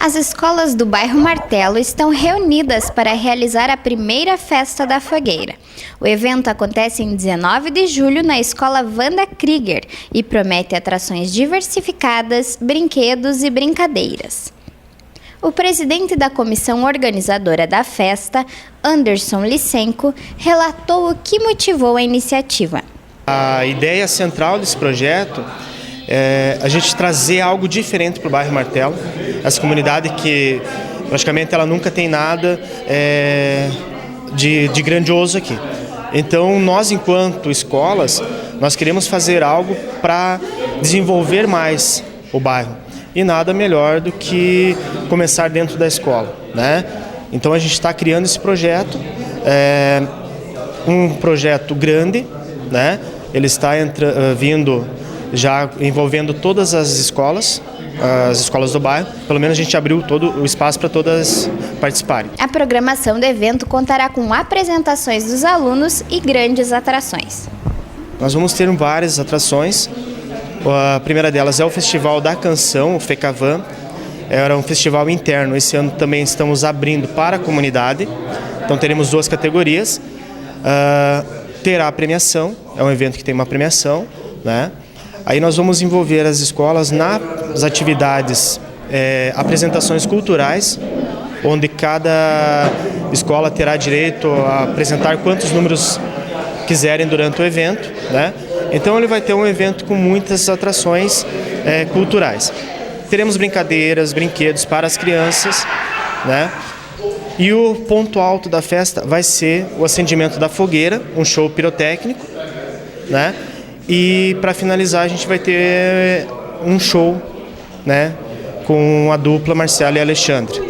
As escolas do bairro Martelo estão reunidas para realizar a primeira festa da fogueira. O evento acontece em 19 de julho na Escola Wanda Krieger e promete atrações diversificadas, brinquedos e brincadeiras. O presidente da comissão organizadora da festa, Anderson Licenco, relatou o que motivou a iniciativa. A ideia central desse projeto é a gente trazer algo diferente para o bairro Martelo, essa comunidade que praticamente ela nunca tem nada de grandioso aqui. Então nós, enquanto escolas, nós queremos fazer algo para desenvolver mais o bairro. E nada melhor do que começar dentro da escola, né? Então a gente está criando esse projeto, um projeto grande, né? Ele está vindo já envolvendo todas as escolas do bairro. Pelo menos a gente abriu todo o espaço para todas participarem. A programação do evento contará com apresentações dos alunos e grandes atrações. Nós vamos ter várias atrações. A primeira delas é o Festival da Canção, o FECAVAN. Era um festival interno. Esse ano também estamos abrindo para a comunidade. Então teremos 2 categorias. Terá a premiação, é um evento que tem uma premiação, né? Aí nós vamos envolver as escolas nas atividades, apresentações culturais, onde cada escola terá direito a apresentar quantos números quiserem durante o evento, né? Então ele vai ter um evento com muitas atrações culturais. Teremos brincadeiras, brinquedos para as crianças, né? E o ponto alto da festa vai ser o acendimento da fogueira, um show pirotécnico, né? E para finalizar a gente vai ter um show, né, com a dupla Marcelo e Alexandre.